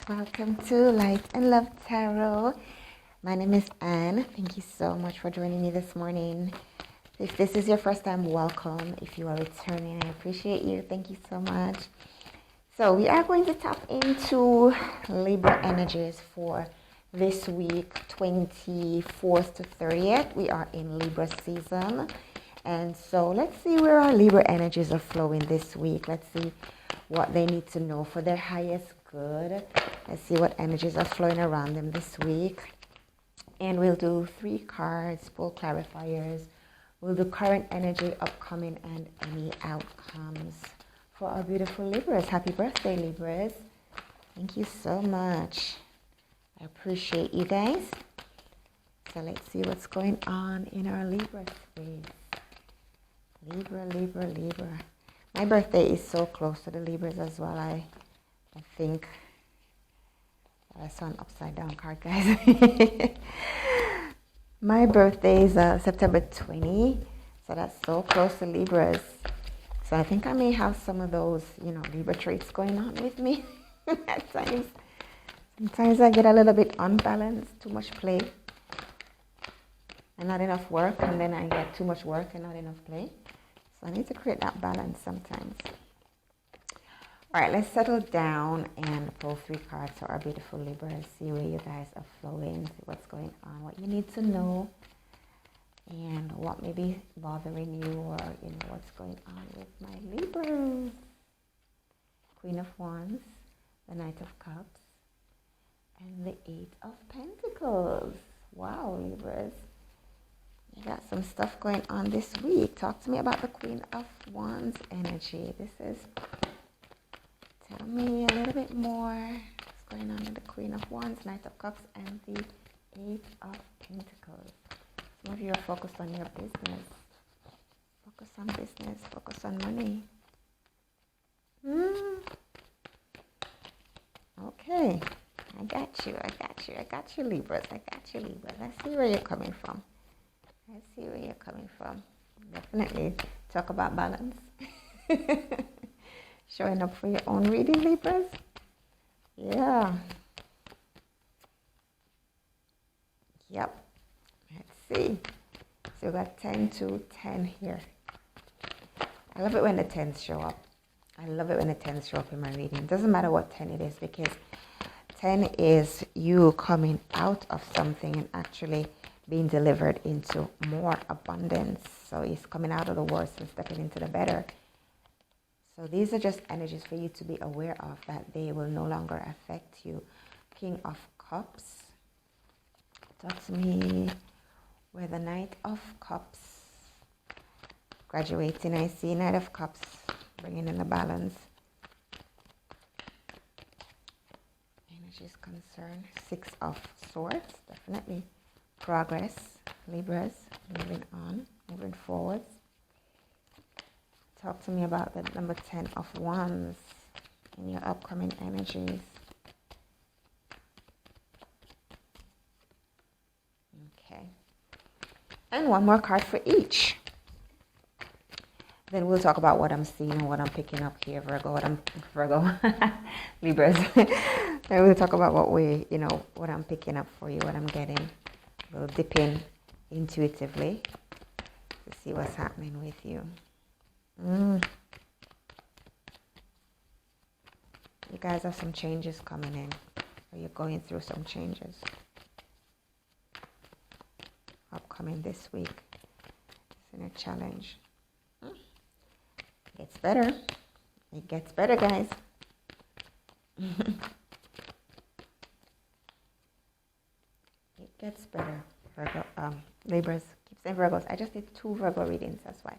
Welcome to Light and Love Tarot. My name is Anne. Thank you so much for joining me this morning. If this is your first time, welcome. If you are returning, I appreciate you. Thank you so much. So we are going to tap into Libra energies for this week, 24th to 30th. We are in Libra season. And so let's see where our Libra energies are flowing this week. Let's see what they need to know for their highest good. Let's see what energies are flowing around them this week. And we'll do 3 cards, full clarifiers. We'll do current energy, upcoming, and any outcomes for our beautiful Libras. Happy birthday, Libras. Thank you so much. I appreciate you guys. So let's see what's going on in our Libra space. Libra, Libra, Libra. My birthday is so close to the Libras as well. I think I saw an upside down card, guys. My birthday is September 20, so that's so close to Libras. So I think I may have some of those, Libra traits going on with me at times. Sometimes I get a little bit unbalanced, too much play and not enough work, and then I get too much work and not enough play. So I need to create that balance sometimes. All right, let's settle down and pull 3 cards for our beautiful Libras. See where you guys are flowing, see what's going on, what you need to know, and what may be bothering you, or what's going on with my Libras. Queen of Wands, the Knight of Cups, and the 8 of Pentacles. Wow, Libras. You got some stuff going on this week. Talk to me about the Queen of Wands energy. Tell me a little bit more what's going on with the Queen of Wands, Knight of Cups, and the 8 of Pentacles. Some of you are focused on your business. Focus on business. Focus on money. Okay. I got you, Libras. Let's see where you're coming from. Definitely talk about balance. Showing up for your own reading, Libras. Yeah. Yep. Let's see. So we got 10 to 10 here. I love it when the 10s show up. In my reading. It doesn't matter what 10 it is, because 10 is you coming out of something and actually being delivered into more abundance. So it's coming out of the worst and stepping into the better. So these are just energies for you to be aware of, that they will no longer affect you. King of Cups. Talk to me where the Knight of Cups. Graduating, I see Knight of Cups bringing in the balance. Energies concerned. 6 of Swords, definitely. Progress, Libras, moving on, moving forwards. Talk to me about the number 10 of Wands in your upcoming energies. Okay. And 1 more card for each. Then we'll talk about what I'm seeing and what I'm picking up here, Virgo, Libras. Then we'll talk about what I'm picking up for you, what I'm getting. We'll dip in intuitively to see what's happening with you. You guys have some changes coming in, or you're going through some changes upcoming this week. It's in a challenge. It gets better, guys. It gets better. Virgo, Libras. Keep saying Virgos. I just did 2 Virgo readings, that's why.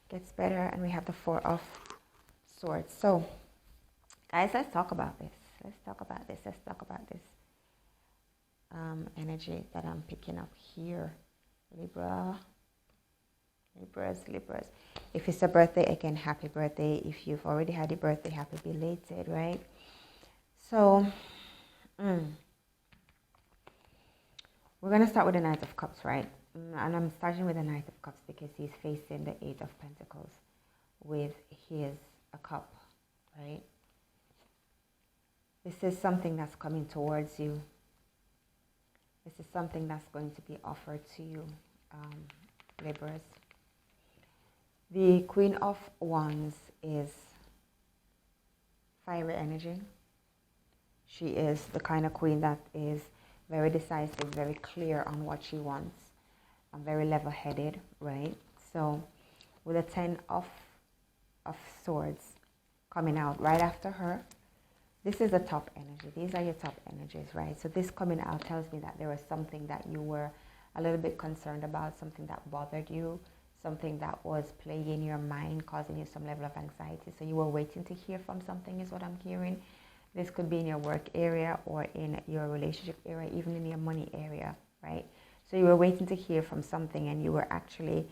Gets better, and we have the 4 of Swords. So guys, let's talk about this energy that I'm picking up here. Libras. If it's a birthday, again, happy birthday. If you've already had your birthday, happy belated, right? So we're going to start with the Knight of Cups, right? And I'm starting with the Knight of Cups because he's facing the 8 of Pentacles with a cup, right? This is something that's coming towards you. This is something that's going to be offered to you, Libras. The Queen of Wands is fiery energy. She is the kind of queen that is very decisive, very clear on what she wants, and very level-headed, right? So with a 10 of Swords coming out right after her, this is a top energy. These are your top energies, right? So this coming out tells me that there was something that you were a little bit concerned about, something that bothered you, something that was playing your mind, causing you some level of anxiety. So you were waiting to hear from something is what I'm hearing. This could be in your work area or in your relationship area, even in your money area, right? So you were waiting to hear from something and you were actually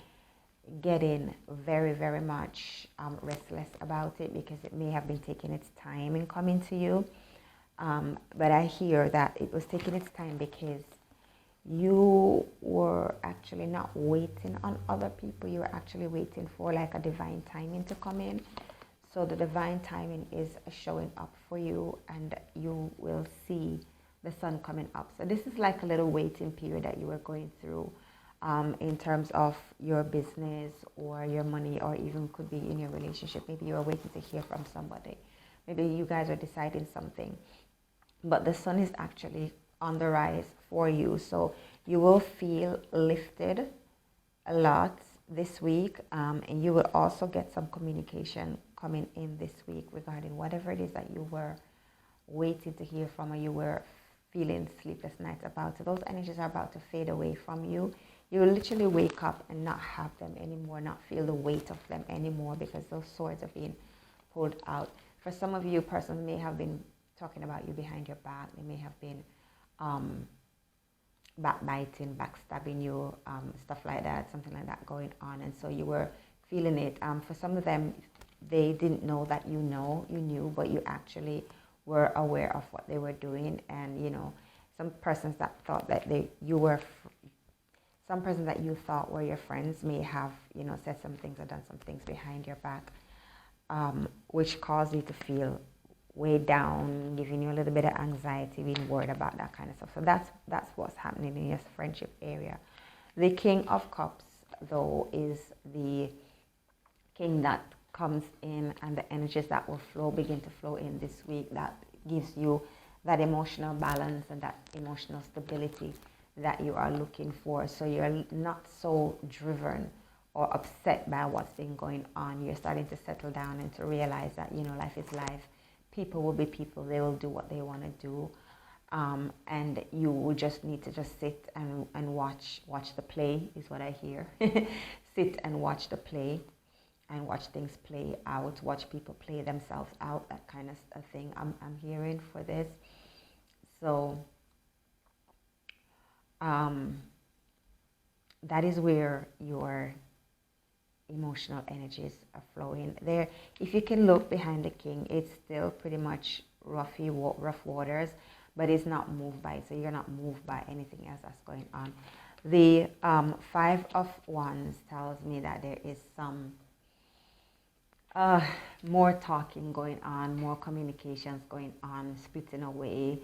getting very, very much restless about it because it may have been taking its time in coming to you. But I hear that it was taking its time because you were actually not waiting on other people. You were actually waiting for like a divine timing to come in. So the divine timing is showing up for you and you will see the sun coming up. So this is like a little waiting period that you were going through in terms of your business or your money, or even could be in your relationship. Maybe you are waiting to hear from somebody. Maybe you guys are deciding something. But the sun is actually on the rise for you. So you will feel lifted a lot this week. And you will also get some communication coming in this week regarding whatever it is that you were waiting to hear from or you were feeling sleepless nights about. So those energies are about to fade away from you. You will literally wake up and not have them anymore, not feel the weight of them anymore because those swords are being pulled out. For some of you, persons may have been talking about you behind your back. They may have been backbiting, backstabbing you, stuff like that, something like that going on. And so you were feeling it. For some of them, they didn't know that you knew, but you actually were aware of what they were doing. And, you know, some persons that thought that some persons that you thought were your friends may have, you know, said some things or done some things behind your back, which caused you to feel weighed down, giving you a little bit of anxiety, being worried about that kind of stuff. So that's what's happening in your friendship area. The King of Cups, though, is the king that comes in, and the energies that will begin to flow in this week, that gives you that emotional balance and that emotional stability that you are looking for. So you're not so driven or upset by what's been going on. You're starting to settle down and to realize that, you know, life is life. People will be people. They will do what they want to do. And you will just need to just sit and watch the play is what I hear. Sit and watch the play and watch things play out, watch people play themselves out, that kind of thing I'm hearing for this. So that is where your emotional energies are flowing there. If you can look behind the king, it's still pretty much rough waters, but it's not moved by it. So you're not moved by anything else that's going on. The 5 of Wands tells me that there is some more talking going on, more communications going on, splitting away,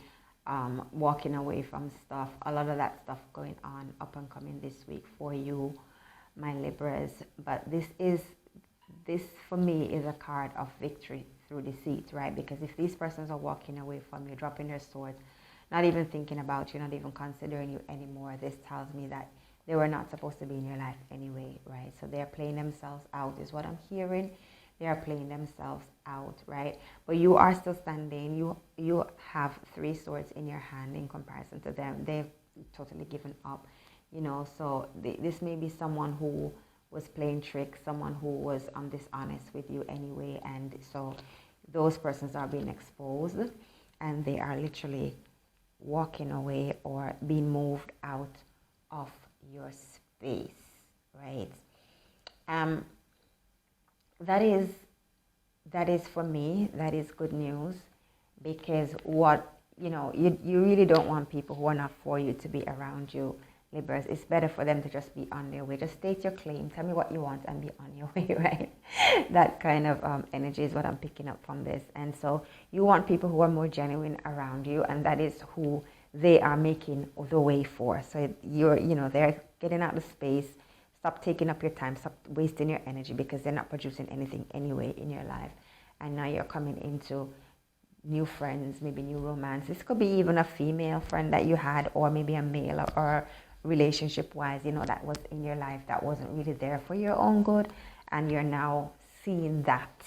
walking away from stuff. A lot of that stuff going on up and coming this week for you, my Libras. But this for me is a card of victory through deceit, right? Because if these persons are walking away from you, dropping their swords, not even thinking about you, not even considering you anymore, this tells me that they were not supposed to be in your life anyway, right? So they're playing themselves out is what I'm hearing. They are playing themselves out, right? But you are still standing. You have 3 swords in your hand in comparison to them. They've totally given up, you know. So this may be someone who was playing tricks, someone who was dishonest with you anyway. And so those persons are being exposed and they are literally walking away or being moved out of your space, right? That is for me, that is good news, because what, you know, you really don't want people who are not for you to be around you. Libras, it's better for them to just be on their way. Just state your claim, tell me what you want, and be on your way, right? That kind of energy is what I'm picking up from this. And so you want people who are more genuine around you, and that is who they are making the way for. So they're getting out of space. Stop taking up your time. Stop wasting your energy, because they're not producing anything anyway in your life. And now you're coming into new friends, maybe new romance. This could be even a female friend that you had, or maybe a male, or relationship-wise, that was in your life that wasn't really there for your own good, and you're now seeing that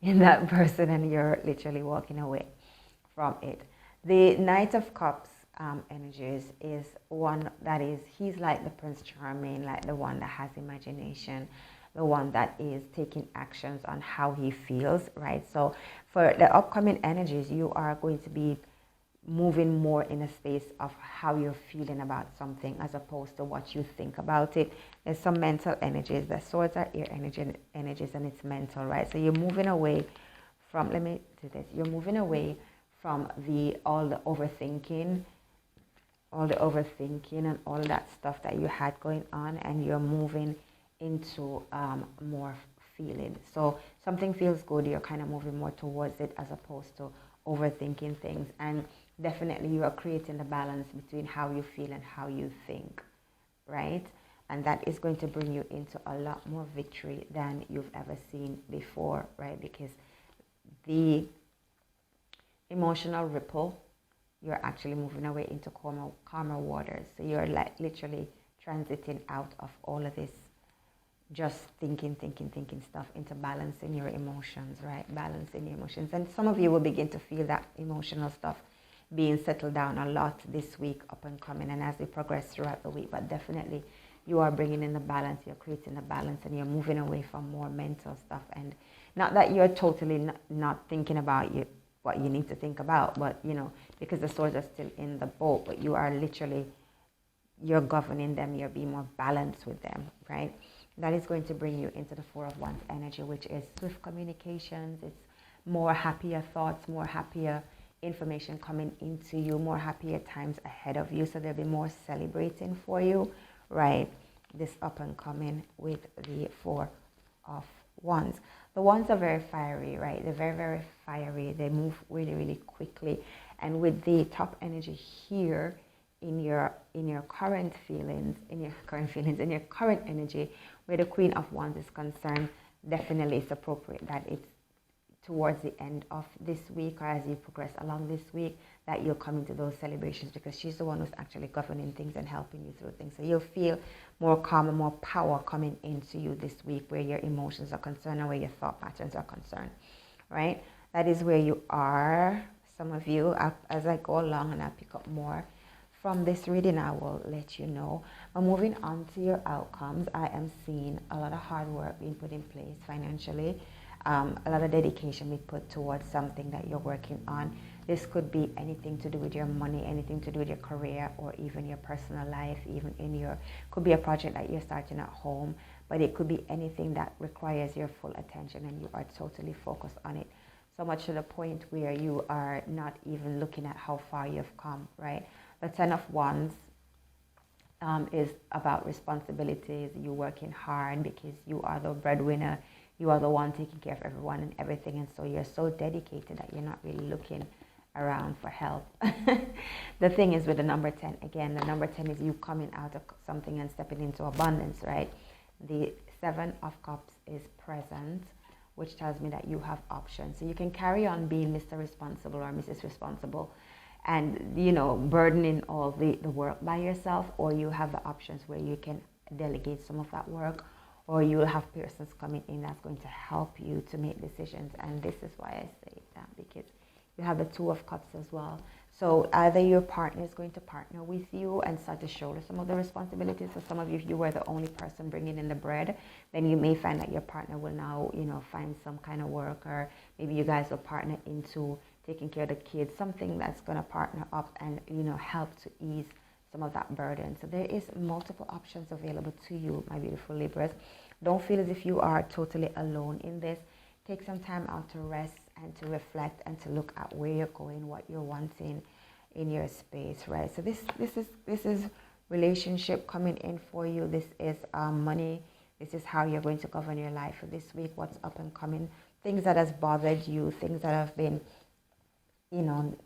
in that person, and you're literally walking away from it. The Knight of Cups energies is one that is, he's like the Prince Charming, like the one that has imagination, the one that is taking actions on how he feels, right? So for the upcoming energies, you are going to be moving more in a space of how you're feeling about something, as opposed to what you think about it. There's some mental energies. The swords are air energies, and it's mental, right? So you're moving away from, let me do this, you're moving away from all the overthinking and all that stuff that you had going on, and you're moving into more feeling. So something feels good, you're kind of moving more towards it, as opposed to overthinking things. And definitely you are creating the balance between how you feel and how you think, right? And that is going to bring you into a lot more victory than you've ever seen before, right? Because the emotional ripple, you're actually moving away into calmer waters. So you're like literally transiting out of all of this just thinking stuff into balancing your emotions, right? Balancing your emotions. And some of you will begin to feel that emotional stuff being settled down a lot this week, up and coming, and as we progress throughout the week. But definitely you are bringing in the balance, you're creating the balance, and you're moving away from more mental stuff. And not that you're totally not thinking about what you need to think about, but because the swords are still in the boat, but you are literally, you're governing them, you're being more balanced with them, right? That is going to bring you into the Four of Wands energy, which is swift communications. It's more happier thoughts, more happier information coming into you, more happier times ahead of you. So there'll be more celebrating for you, right? This up and coming with the Four of Wands. The Wands are very fiery, right? They're very, very fiery. They move really, really quickly. And with the top energy here, in your current feelings, in your current energy, where the Queen of Wands is concerned, definitely it's appropriate that it's towards the end of this week, or as you progress along this week, that you'll come into those celebrations, because she's the one who's actually governing things and helping you through things. So you'll feel more calm and more power coming into you this week, where your emotions are concerned and where your thought patterns are concerned, right? That is where you are. Some of you, as I go along and I pick up more from this reading, I will let you know. But moving on to your outcomes, I am seeing a lot of hard work being put in place financially, a lot of dedication being put towards something that you're working on. This could be anything to do with your money, anything to do with your career, or even your personal life, even could be a project that you're starting at home, but it could be anything that requires your full attention and you are totally focused on it. So much to the point where you are not even looking at how far you've come, right? The Ten of Wands is about responsibilities. You working hard because you are the breadwinner. You are the one taking care of everyone and everything. And so you're so dedicated that you're not really looking around for help. The thing is with the number 10, again, the number 10 is you coming out of something and stepping into abundance, right? The Seven of Cups is present, which tells me that you have options. So you can carry on being Mr. Responsible or Mrs. Responsible, and burdening all the work by yourself, or you have the options where you can delegate some of that work, or you'll have persons coming in that's going to help you to make decisions. And this is why I say that, because you have the Two of Cups as well. So either your partner is going to partner with you and start to shoulder some of the responsibilities. For some of you, if you were the only person bringing in the bread, then you may find that your partner will now, find some kind of work, or maybe you guys will partner into taking care of the kids, something that's going to partner up and, help to ease some of that burden. So there is multiple options available to you, my beautiful Libras. Don't feel as if you are totally alone in this. Take some time out to rest and to reflect and to look at where you're going, what you're wanting in your space, right? So this is relationship coming in for you. This is money. This is how you're going to govern your life for this week, what's up and coming, things that has bothered you, things that have been,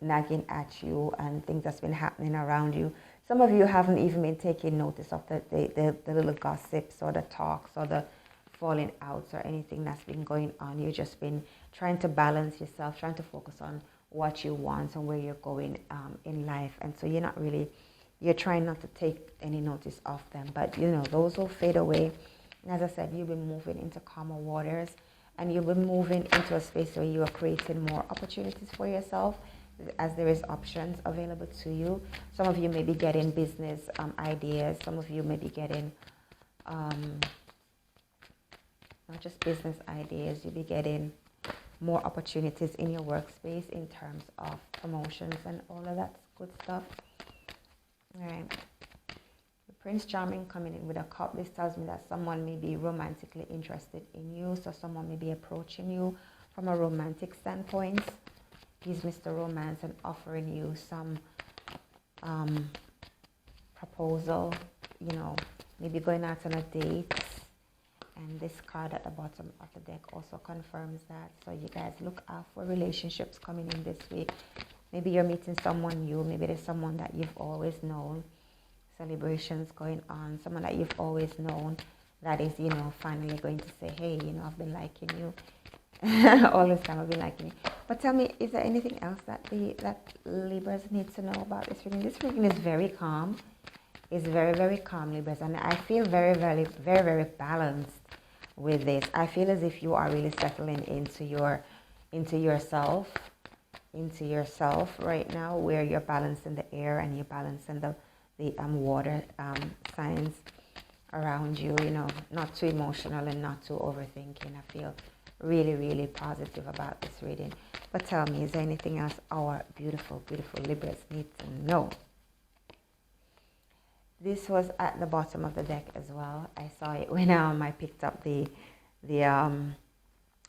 nagging at you, and things that's been happening around you. Some of you haven't even been taking notice of the little gossips or the talks or the falling outs or anything that's been going on. You've just been trying to balance yourself, trying to focus on what you want and where you're going in life. And so you're trying not to take any notice of them. But, those will fade away. And as I said, you'll be moving into calmer waters, and you'll be moving into a space where you are creating more opportunities for yourself, as there is options available to you. Some of you may be getting business ideas. Some of you may be getting not just business ideas, you'll be getting more opportunities in your workspace in terms of promotions and all of that good stuff. All right. The Prince Charming coming in with a cup. This tells me that someone may be romantically interested in you. So someone may be approaching you from a romantic standpoint. He's Mr. Romance and offering you some proposal, maybe going out on a date. And this card at the bottom of the deck also confirms that. So you guys look out for relationships coming in this week. Maybe you're meeting someone new. Maybe there's someone that you've always known. Celebrations going on. Someone that you've always known that is, finally going to say, hey, I've been liking you. All this time I've been liking you. But tell me, is there anything else that Libras need to know about this reading? This reading is very calm. It's very, very calm, Libras. And I feel very, very, very, very balanced with this. I feel as if you are really settling into yourself right now, where you're balancing the air and you're balancing the water signs around you, not too emotional and not too overthinking. I feel really, really positive about this reading. But tell me, is there anything else our beautiful, beautiful Libras need to know? This was at the bottom of the deck as well. I saw it when I picked up the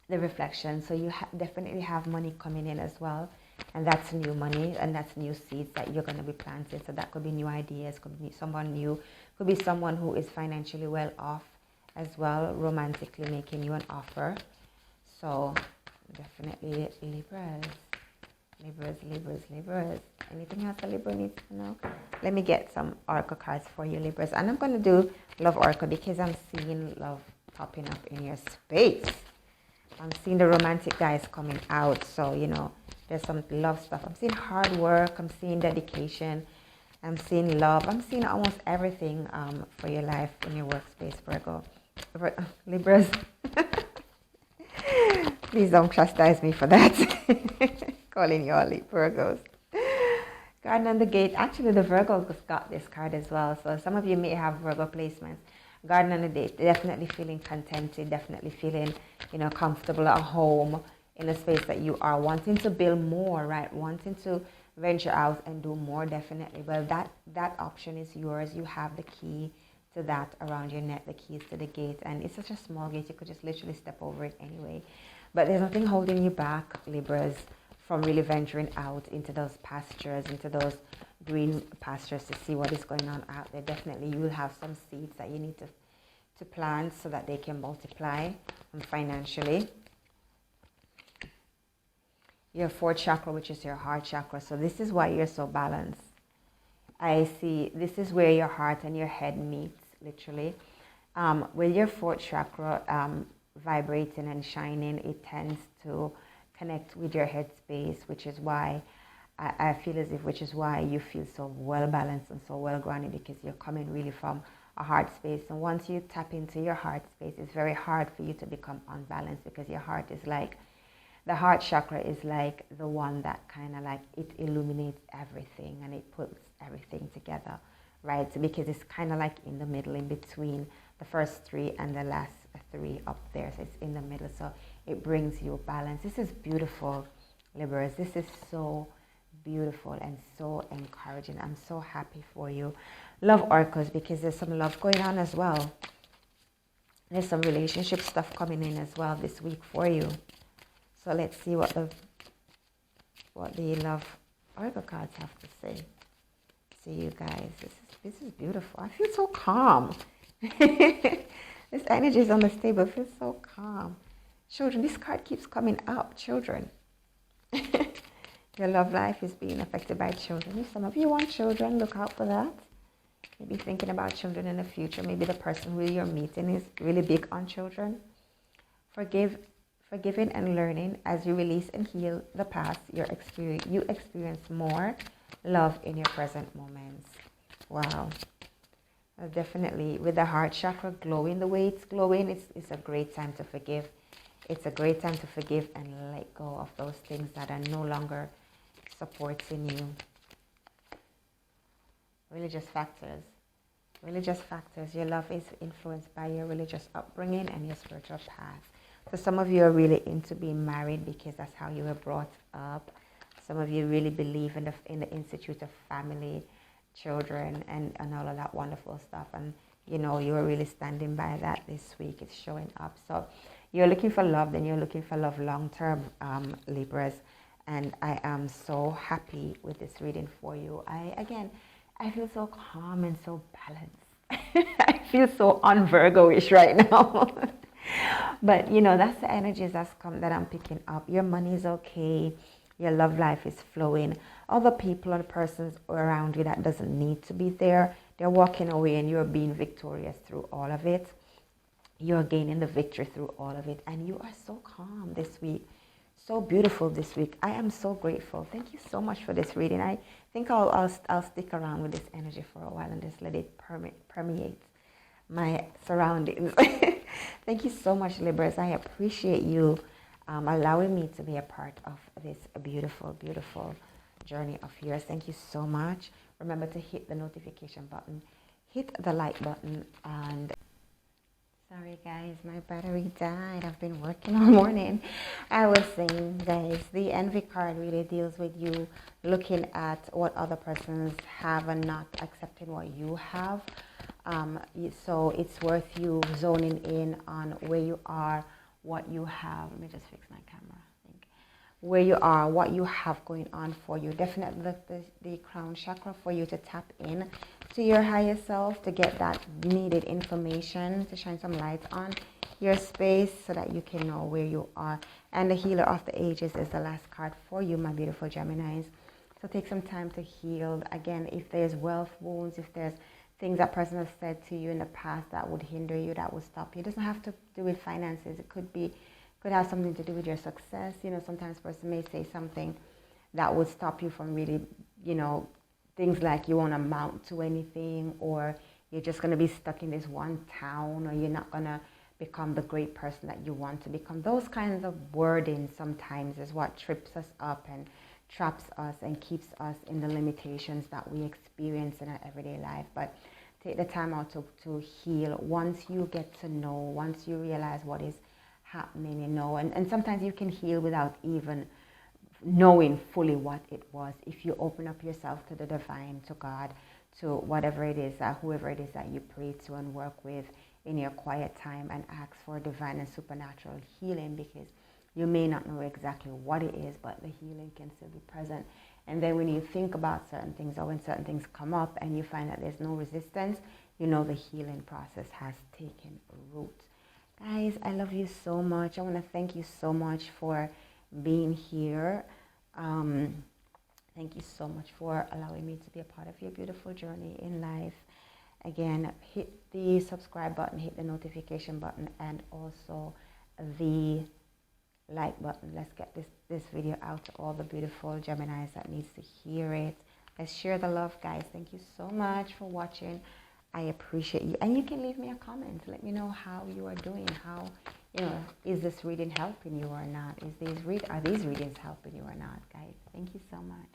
reflection. So you definitely have money coming in as well. And that's new money, and that's new seeds that you're going to be planting. So that could be new ideas, could be someone new, could be someone who is financially well off as well, romantically making you an offer. So definitely Libras. Anything else a Libra needs to know? Let me get some oracle cards for you, Libras. And I'm going to do love oracle because I'm seeing love popping up in your space. I'm seeing the romantic guys coming out. So, there's some love stuff. I'm seeing hard work. I'm seeing dedication. I'm seeing love. I'm seeing almost everything for your life in your workspace, Virgo. Libras. Please don't chastise me for that. Calling you all Virgos. Garden on the Gate. Actually, the Virgos got this card as well. So some of you may have Virgo placements. Garden on the Gate. Definitely feeling contented. Definitely feeling, comfortable at home in a space that you are wanting to build more, right? Wanting to venture out and do more, definitely. Well, that option is yours. You have the key to that around your neck, the keys to the gate. And it's such a small gate. You could just literally step over it anyway. But there's nothing holding you back, Libras, from really venturing out into those pastures, into those green pastures to see what is going on out there. Definitely you will have some seeds that you need to plant so that they can multiply financially. Your fourth chakra, which is your heart chakra. So this is why you're so balanced. I see this is where your heart and your head meets, literally. With your fourth chakra vibrating and shining, it tends to connect with your head space, which is why I feel as if, which is why you feel so well balanced and so well grounded, because you're coming really from a heart space. And once you tap into your heart space, it's very hard for you to become unbalanced, because your heart is like, the heart chakra is like the one that kind of like, it illuminates everything and it puts everything together, right? So because it's kind of like in the middle, in between the first three and the last three up there. So it's in the middle. So it brings you balance. This is beautiful, Libras. This is so beautiful and so encouraging. I'm so happy for you. Love oracles, because there's some love going on as well. There's some relationship stuff coming in as well this week for you. So let's see what the love oracle cards have to say. see you guys. This is beautiful. I feel so calm. This energy is unstable. I feel so calm. Children, this card keeps coming up. Children. Your love life is being affected by children. If some of you want children, look out for that. Maybe thinking about children in the future. Maybe the person who you're meeting is really big on children. Forgiving and learning as you release and heal the past. You experience more love in your present moments. Wow. Definitely, with the heart chakra glowing the way it's glowing, it's a great time to forgive. It's a great time to forgive and let go of those things that are no longer supporting you. Religious factors. Religious factors. Your love is influenced by your religious upbringing and your spiritual path. So some of you are really into being married because that's how you were brought up. Some of you really believe in the Institute of Family, Children, and all of that wonderful stuff. And you know, you are really standing by that this week. It's showing up. So you're looking for love, then you're looking for love long-term, Libras. And I am so happy with this reading for you. I feel so calm and so balanced. I feel so un-Virgo-ish right now. But, you know, that's the energies that I'm picking up. Your money is okay. Your love life is flowing. Other people and persons around you that doesn't need to be there, they're walking away and you're being victorious through all of it. You're gaining the victory through all of it. And you are so calm this week. So beautiful this week. I am so grateful. Thank you so much for this reading. I think I'll stick around with this energy for a while and just let it permeate my surroundings. Thank you so much, Libras. I appreciate you allowing me to be a part of this beautiful, beautiful journey of yours. Thank you so much. Remember to hit the notification button, hit the like button, and sorry guys, my battery died. I've been working all morning. I was saying, guys, the envy card really deals with you looking at what other persons have and not accepting what you have. So it's worth you zoning in on where you are, what you have. Let me just fix my camera. I think where you are, what you have going on for you. Definitely the crown chakra for you to tap in to your higher self to get that needed information, to shine some light on your space so that you can know where you are. And the healer of the ages is the last card for you, my beautiful Geminis. So take some time to heal. Again, if there's wealth wounds, if there's things that person has said to you in the past that would hinder you, that would stop you. It doesn't have to do with finances. It could have something to do with your success. You know, sometimes person may say something that would stop you from really, you know, things like you won't amount to anything, or you're just going to be stuck in this one town, or you're not going to become the great person that you want to become. Those kinds of wording sometimes is what trips us up and traps us and keeps us in the limitations that we experience in our everyday life. But take the time out to heal. Once you get to know, once you realize what is happening, you know, and sometimes you can heal without even knowing fully what it was. If you open up yourself to the divine, to God, to whatever it is, whoever it is that you pray to and work with in your quiet time, and ask for divine and supernatural healing, because you may not know exactly what it is, but the healing can still be present. And then when you think about certain things, or when certain things come up and you find that there's no resistance, you know the healing process has taken root. Guys, I love you so much. I want to thank you so much for being here. Thank you so much for allowing me to be a part of your beautiful journey in life. Again, hit the subscribe button, hit the notification button, and also the like button. Let's get this video out to all the beautiful Geminis that needs to hear it. Let's share the love, guys. Thank you so much for watching. I appreciate you. And you can leave me a comment. Let me know how you are doing. How, you know, is this reading helping you or not? Are these readings helping you or not, guys? Thank you so much.